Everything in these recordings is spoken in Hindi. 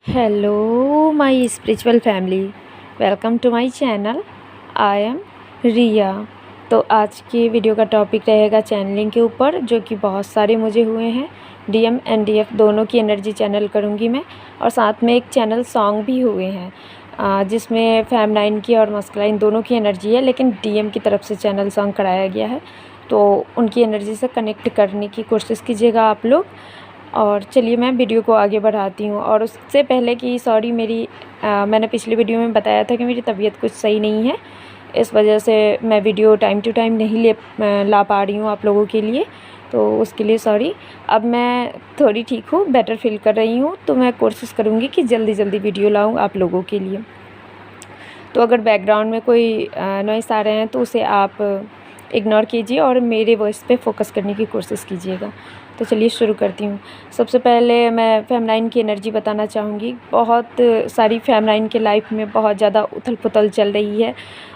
Hello my spiritual family, welcome to my channel. I am Riya. तो आज की वीडियो का टॉपिक रहेगा चैनलिंग के ऊपर, जो कि बहुत सारे मुझे हुए हैं। डीएम एंड डीएफ दोनों की एनर्जी चैनल करूँगी मैं, और साथ में एक चैनल सॉन्ग भी हुए हैं जिसमें फेमनाइन की और मस्कुलाइन दोनों की एनर्जी है, लेकिन डीएम की तरफ से चैनल सॉन्ग कराया गया है। तो उनकी एनर्जी से कनेक्ट करने की कोशिश कीजिएगा आप लोग। और चलिए मैं वीडियो को आगे बढ़ाती हूँ। और उससे पहले कि सॉरी, मैंने पिछली वीडियो में बताया था कि मेरी तबीयत कुछ सही नहीं है, इस वजह से मैं वीडियो टाइम टू टाइम नहीं ला पा रही हूँ आप लोगों के लिए, तो उसके लिए सॉरी। अब मैं थोड़ी ठीक हूँ, बेटर फील कर रही हूँ, तो मैं कोशिश करूँगी कि जल्दी जल्दी वीडियो लाऊँ आप लोगों के लिए। तो अगर बैकग्राउंड में कोई नॉइस आ रहे हैं तो उसे आप इग्नोर कीजिए और मेरे वॉइस पे फोकस करने की कोशिश कीजिएगा। तो चलिए शुरू करती हूँ। सबसे पहले मैं फेमनाइन की एनर्जी बताना चाहूँगी। बहुत सारी फेमनाइन के लाइफ में बहुत ज़्यादा उथल पुथल चल रही है,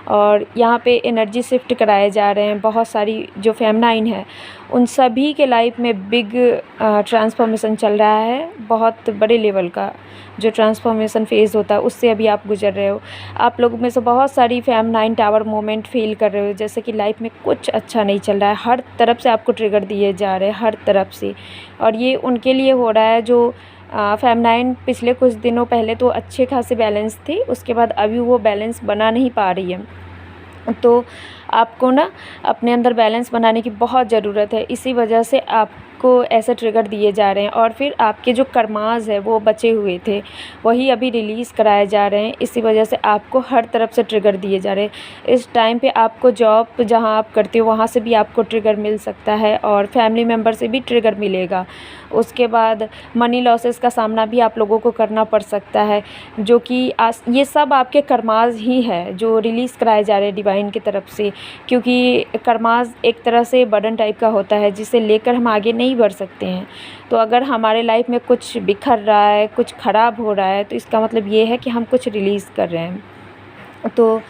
और यहाँ पे एनर्जी शिफ्ट कराए जा रहे हैं। बहुत सारी जो फेमनाइन है उन सभी के लाइफ में बिग ट्रांसफॉर्मेशन चल रहा है। बहुत बड़े लेवल का जो ट्रांसफॉर्मेशन फेज़ होता है उससे अभी आप गुजर रहे हो। आप लोगों में से बहुत सारी फेमनाइन टावर मोमेंट फील कर रहे हो, जैसे कि लाइफ में कुछ अच्छा नहीं चल रहा है, हर तरफ से आपको ट्रिगर दिए जा रहे हैं, हर तरफ से। और ये उनके लिए हो रहा है जो फेमनाइन पिछले कुछ दिनों पहले तो अच्छे खासे बैलेंस थी, उसके बाद अभी वो बैलेंस बना नहीं पा रही है। तो आपको ना अपने अंदर बैलेंस बनाने की बहुत ज़रूरत है। इसी वजह से आपको ऐसे ट्रिगर दिए जा रहे हैं, और फिर आपके जो कर्मास है वो बचे हुए थे वही अभी रिलीज़ कराए जा रहे हैं। इसी वजह से आपको हर तरफ से ट्रिगर दिए जा रहे हैं। इस टाइम पे आपको जॉब जहां आप करते हो वहां से भी आपको ट्रिगर मिल सकता है, और फैमिली मेम्बर से भी ट्रिगर मिलेगा। उसके बाद मनी लॉसेस का सामना भी आप लोगों को करना पड़ सकता है, जो कि ये सब आपके कर्मास ही है जो रिलीज़ कराए जा रहे हैं डिवाइन की तरफ से। क्योंकि कर्मास एक तरह से बर्डन टाइप का होता है जिसे लेकर हम आगे नहीं बढ़ सकते हैं। तो अगर हमारे लाइफ में कुछ बिखर रहा है, कुछ ख़राब हो रहा है, तो इसका मतलब ये है कि हम कुछ रिलीज़ कर रहे हैं। तो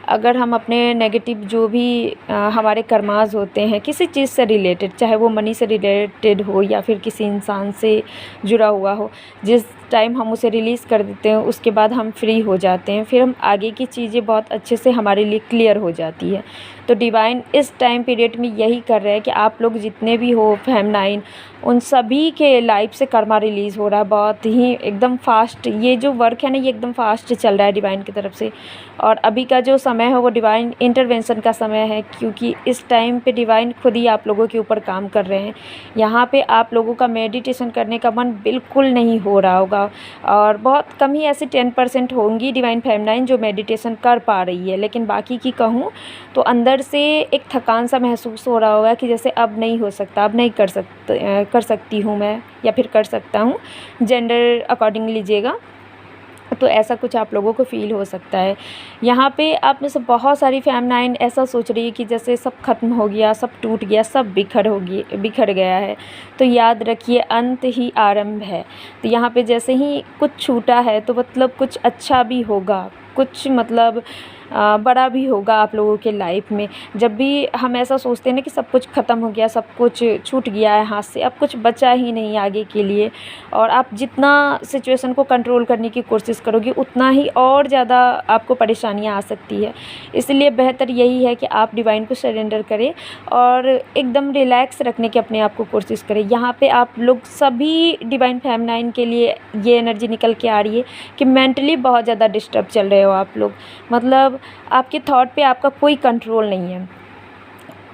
अगर हम अपने नेगेटिव जो भी हमारे कर्मास होते हैं किसी चीज़ से रिलेटेड, चाहे वो मनी से रिलेटेड हो या फिर किसी इंसान से जुड़ा हुआ हो, जिस टाइम हम उसे रिलीज़ कर देते हैं उसके बाद हम फ्री हो जाते हैं, फिर हम आगे की चीज़ें बहुत अच्छे से हमारे लिए क्लियर हो जाती है। तो डिवाइन इस टाइम पीरियड में यही कर रहे हैं कि आप लोग जितने भी हो फेमनाइन, उन सभी के लाइफ से कर्मा रिलीज़ हो रहा है बहुत ही एकदम फास्ट। ये जो वर्क है ना, ये एकदम फास्ट चल रहा है डिवाइन की तरफ से। और अभी का जो समय है वो डिवाइन इंटरवेंशन का समय है, क्योंकि इस टाइम पे डिवाइन खुद ही आप लोगों के ऊपर काम कर रहे हैं। यहाँ पे आप लोगों का मेडिटेशन करने का मन बिल्कुल नहीं हो रहा होगा, और बहुत कम ही ऐसी 10% होंगी डिवाइन फेमनाइन जो मेडिटेशन कर पा रही है। लेकिन बाकी की कहूँ तो अंदर से एक थकान सा महसूस हो रहा होगा कि जैसे अब नहीं हो सकता, अब नहीं कर सकती हूँ मैं, या फिर कर सकता हूँ, जेंडर अकॉर्डिंग लीजिएगा। तो ऐसा कुछ आप लोगों को फ़ील हो सकता है। यहाँ पे आप में से बहुत सारी फेमनाइन ऐसा सोच रही है कि जैसे सब ख़त्म हो गया, सब टूट गया, सब बिखर गया है। तो याद रखिए, अंत ही आरंभ है। तो यहाँ पे जैसे ही कुछ छूटा है तो मतलब कुछ अच्छा भी होगा, कुछ मतलब बड़ा भी होगा आप लोगों के लाइफ में। जब भी हम ऐसा सोचते हैं ना कि सब कुछ ख़त्म हो गया, सब कुछ छूट गया है हाथ से, अब कुछ बचा ही नहीं आगे के लिए, और आप जितना सिचुएशन को कंट्रोल करने की कोशिश करोगे उतना ही और ज़्यादा आपको परेशानियां आ सकती है। इसलिए बेहतर यही है कि आप डिवाइन को सरेंडर करें और एकदम रिलैक्स रखने की अपने आप को कोशिश करें। यहाँ पे आप लोग सभी डिवाइन फेमनाइन के लिए ये एनर्जी निकल के आ रही है कि मेंटली बहुत ज़्यादा डिस्टर्ब चल रहे हो आप लोग। मतलब आपके थॉट पे आपका कोई कंट्रोल नहीं है,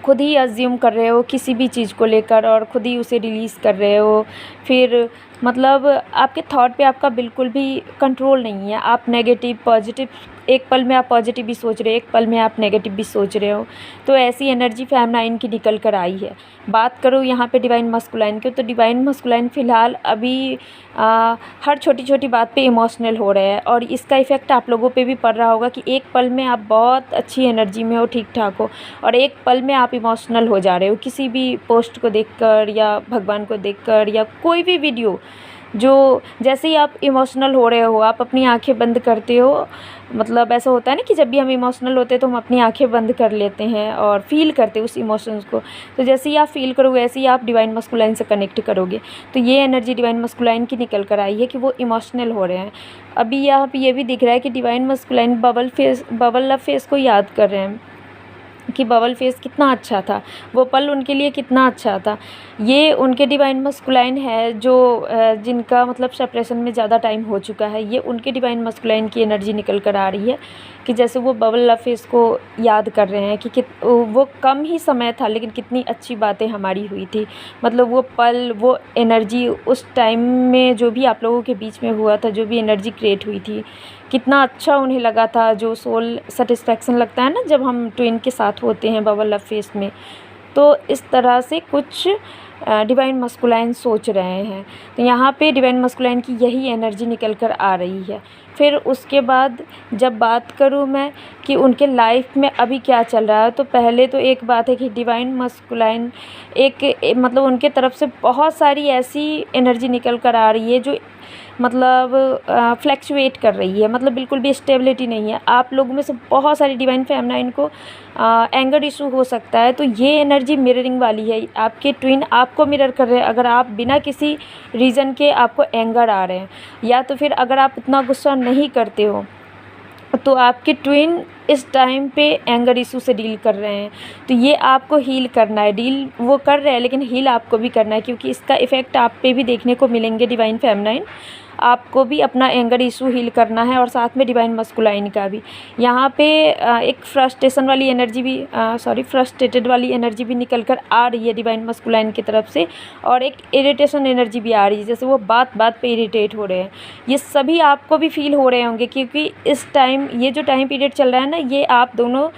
खुद ही अज्यूम कर रहे हो किसी भी चीज़ को लेकर और खुद ही उसे रिलीज़ कर रहे हो। फिर मतलब आपके थॉट पे आपका बिल्कुल भी कंट्रोल नहीं है। आप नेगेटिव पॉजिटिव, एक पल में आप पॉजिटिव भी सोच रहे हो, एक पल में आप नेगेटिव भी सोच रहे हो। तो ऐसी एनर्जी फेमनाइन की निकल कर आई है। बात करूँ यहाँ पे डिवाइन मस्कुलाइन की, तो डिवाइन मस्कुलाइन फ़िलहाल अभी हर छोटी छोटी बात पे इमोशनल हो रहे हैं, और इसका इफ़ेक्ट आप लोगों पे भी पड़ रहा होगा कि एक पल में आप बहुत अच्छी एनर्जी में हो, ठीक ठाक हो, और एक पल में आप इमोशनल हो जा रहे हो किसी भी पोस्ट को देखकर या भगवान को देखकर या कोई भी वीडियो जो जैसे ही आप इमोशनल हो रहे हो, आप अपनी आंखें बंद करते हो, मतलब ऐसा होता है ना कि जब भी हम इमोशनल होते हैं तो हम अपनी आंखें बंद कर लेते हैं और फ़ील करते हैं उस इमोशंस को। तो जैसे ही आप फ़ील करोगे वैसे ही आप डिवाइन मस्कुलाइन से कनेक्ट करोगे। तो ये एनर्जी डिवाइन मस्कुलाइन की निकल कर आई है कि वो इमोशनल हो रहे हैं। अभी यहाँ पे ये भी दिख रहा है कि divine masculine bubble love face को याद कर रहे हैं कि बबल फेस कितना अच्छा था, वो पल उनके लिए कितना अच्छा था। ये उनके डिवाइन मस्कुलाइन है जो जिनका मतलब सेपरेशन में ज़्यादा टाइम हो चुका है, ये उनके डिवाइन मस्कुलाइन की एनर्जी निकल कर आ रही है कि जैसे वो बबल लव फेस को याद कर रहे हैं कि वो कम ही समय था लेकिन कितनी अच्छी बातें हमारी हुई थी। मतलब वो पल, वो एनर्जी उस टाइम में जो भी आप लोगों के बीच में हुआ था, जो भी एनर्जी क्रिएट हुई थी, कितना अच्छा उन्हें लगा था। जो सोल सेटिस्फैक्शन लगता है ना जब हम ट्विन के साथ होते हैं बबल लव फेस में, तो इस तरह से कुछ डिवाइन मस्कुलाइन सोच रहे हैं। तो यहाँ पे डिवाइन मस्कुलाइन की यही एनर्जी निकल कर आ रही है। फिर उसके बाद जब बात करूँ मैं कि उनके लाइफ में अभी क्या चल रहा है, तो पहले तो एक बात है कि डिवाइन मस्कुलाइन मतलब उनके तरफ से बहुत सारी ऐसी एनर्जी निकल कर आ रही है जो मतलब फ्लैक्चुएट कर रही है, मतलब बिल्कुल भी स्टेबिलिटी नहीं है। आप लोगों में से बहुत सारी डिवाइन फेमिनाइन को एंगर इशू हो सकता है, तो ये एनर्जी मिररिंग वाली है। आपके ट्विन आपको मिरर कर रहे हैं। अगर आप बिना किसी रीज़न के आपको एंगर आ रहे हैं, या तो फिर अगर आप उतना गुस्सा नहीं करते हो, तो आपके ट्विन इस टाइम पे एंगर इशू से डील कर रहे हैं। तो ये आपको हील करना है। डील वो कर रहे हैं लेकिन हील आपको भी करना है, क्योंकि इसका इफ़ेक्ट आप पे भी देखने को मिलेंगे डिवाइन फेमिनाइन। आपको भी अपना एंगर इशू हील करना है और साथ में डिवाइन मस्कुलाइन का भी। यहाँ पे एक फ्रस्ट्रेशन वाली एनर्जी भी फ्रस्ट्रेटेड वाली एनर्जी भी निकल कर आ रही है डिवाइन मस्कुलाइन की तरफ से, और एक इरिटेशन एनर्जी भी आ रही है, जैसे वो बात बात पे इरिटेट हो रहे हैं। ये सभी आपको भी फील हो रहे होंगे, क्योंकि इस टाइम ये जो टाइम पीरियड चल रहा है ना, ये आप दोनों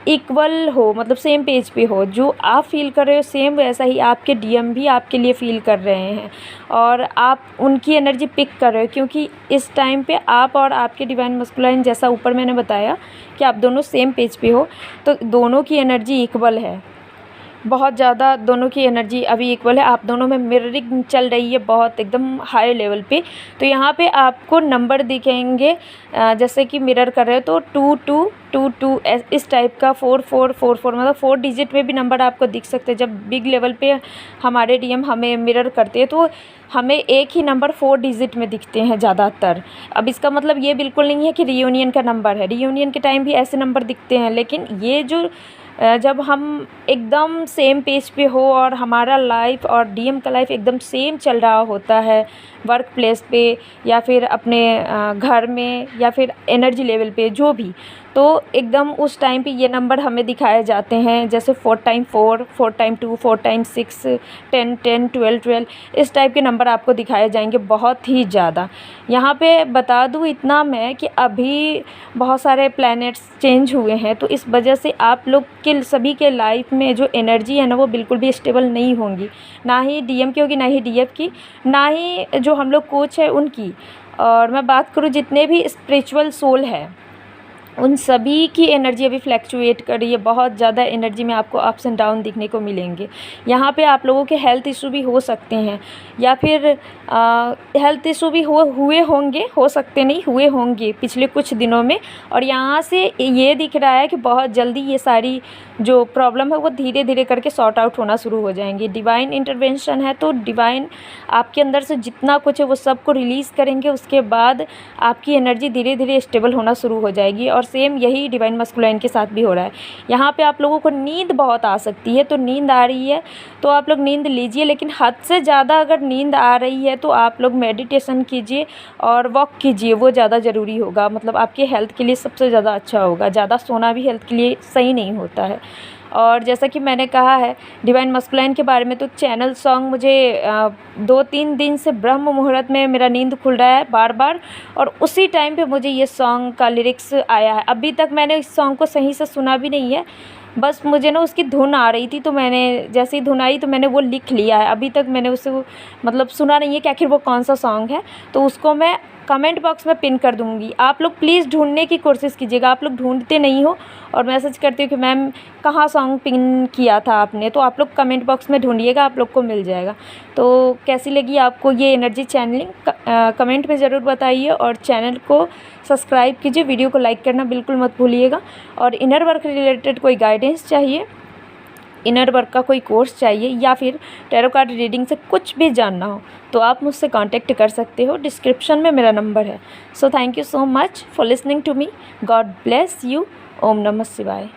इक्वल हो, मतलब सेम पेज पे हो। जो आप फील कर रहे हो सेम वैसा ही आपके डीएम भी आपके लिए फ़ील कर रहे हैं, और आप उनकी एनर्जी पिक कर रहे हो, क्योंकि इस टाइम पे आप और आपके डिवाइन मस्कुलाइन, जैसा ऊपर मैंने बताया कि आप दोनों सेम पेज पे हो, तो दोनों की एनर्जी इक्वल है। बहुत ज़्यादा दोनों की एनर्जी अभी इक्वल है। आप दोनों में मिररिंग चल रही है बहुत एकदम हाई लेवल पे। तो यहाँ पे आपको नंबर दिखेंगे जैसे कि मिरर कर रहे हो तो 2222 इस टाइप का 4444, मतलब 4 डिजिट में भी नंबर आपको दिख सकते हैं। जब बिग लेवल पे हमारे डीएम हमें मिरर करते हैं तो हमें एक ही नंबर 4 डिजिट में दिखते हैं ज़्यादातर। अब इसका मतलब ये बिल्कुल नहीं है कि रियूनियन का नंबर है। रियूनियन के टाइम भी ऐसे नंबर दिखते हैं, लेकिन ये जो जब हम एकदम सेम पेज पे हो और हमारा लाइफ और डीएम का लाइफ एकदम सेम चल रहा होता है, वर्क प्लेस पे या फिर अपने घर में या फिर एनर्जी लेवल पे जो भी, तो एकदम उस टाइम पे ये नंबर हमें दिखाए जाते हैं, जैसे 4 टाइम 4, 4 टाइम 2, 4 टाइम 6, 10 10, 12 12, इस टाइप के नंबर आपको दिखाए जाएंगे बहुत ही ज़्यादा। यहाँ पे बता दूँ इतना मैं कि अभी बहुत सारे प्लैनेट्स चेंज हुए हैं, तो इस वजह से आप लोग के सभी के लाइफ में जो एनर्जी है ना, वो बिल्कुल भी स्टेबल नहीं होंगी। ना ही डीएम की होगी, ना ही डीएफ की, ना ही जो हम लोग कोच है उनकी। और मैं बात करूँ जितने भी स्पिरिचुअल सोल है, उन सभी की एनर्जी अभी फ्लैक्चुएट कर रही है। बहुत ज़्यादा एनर्जी में आपको अप्स एंड डाउन दिखने को मिलेंगे। यहाँ पे आप लोगों के हेल्थ इशू भी हो सकते हैं, या फिर हेल्थ इशू भी हुए होंगे, हो सकते नहीं हुए होंगे पिछले कुछ दिनों में। और यहाँ से ये दिख रहा है कि बहुत जल्दी ये सारी जो प्रॉब्लम है वो धीरे धीरे करके सॉर्ट आउट होना शुरू हो जाएंगी। डिवाइन इंटरवेंशन है, तो डिवाइन आपके अंदर से जितना कुछ है वो सब को रिलीज़ करेंगे। उसके बाद आपकी एनर्जी धीरे धीरे स्टेबल होना शुरू हो जाएगी। और सेम यही डिवाइन मस्कुलाइन के साथ भी हो रहा है। यहाँ पे आप लोगों को नींद बहुत आ सकती है, तो नींद आ रही है तो आप लोग नींद लीजिए, लेकिन हद से ज़्यादा अगर नींद आ रही है तो आप लोग मेडिटेशन कीजिए और वॉक कीजिए, वो ज़्यादा ज़रूरी होगा। मतलब आपके हेल्थ के लिए सबसे ज़्यादा अच्छा होगा। ज़्यादा सोना भी हेल्थ के लिए सही नहीं होता है। और जैसा कि मैंने कहा है डिवाइन मस्कुलाइन के बारे में, तो चैनल सॉन्ग मुझे 2-3 दिन से ब्रह्म मुहूर्त में मेरा नींद खुल रहा है बार बार, और उसी टाइम पे मुझे ये सॉन्ग का लिरिक्स आया है। अभी तक मैंने इस सॉन्ग को सही से सुना भी नहीं है, बस मुझे ना उसकी धुन आ रही थी, तो मैंने जैसे ही धुन आई तो मैंने वो लिख लिया है। अभी तक मैंने उसे मतलब सुना नहीं है कि आखिर वो कौन सा सॉन्ग है, तो उसको मैं कमेंट बॉक्स में पिन कर दूँगी। आप लोग प्लीज़ ढूंढने की कोशिश कीजिएगा। आप लोग ढूंढते नहीं हो और मैसेज करते हो कि मैम कहाँ सॉन्ग पिन किया था आपने, तो आप लोग कमेंट बॉक्स में ढूंढिएगा, आप लोग को मिल जाएगा। तो कैसी लगी आपको ये एनर्जी चैनलिंग कमेंट में ज़रूर बताइए और चैनल को सब्सक्राइब कीजिए, वीडियो को लाइक करना बिल्कुल मत भूलिएगा। और इनर वर्क रिलेटेड कोई गाइडेंस चाहिए, इनर वर्क का कोई कोर्स चाहिए या फिर टैरो कार्ड रीडिंग से कुछ भी जानना हो तो आप मुझसे कांटेक्ट कर सकते हो। डिस्क्रिप्शन में मेरा नंबर है। So thank you so much for listening to me. God bless you. ओम नमः शिवाय।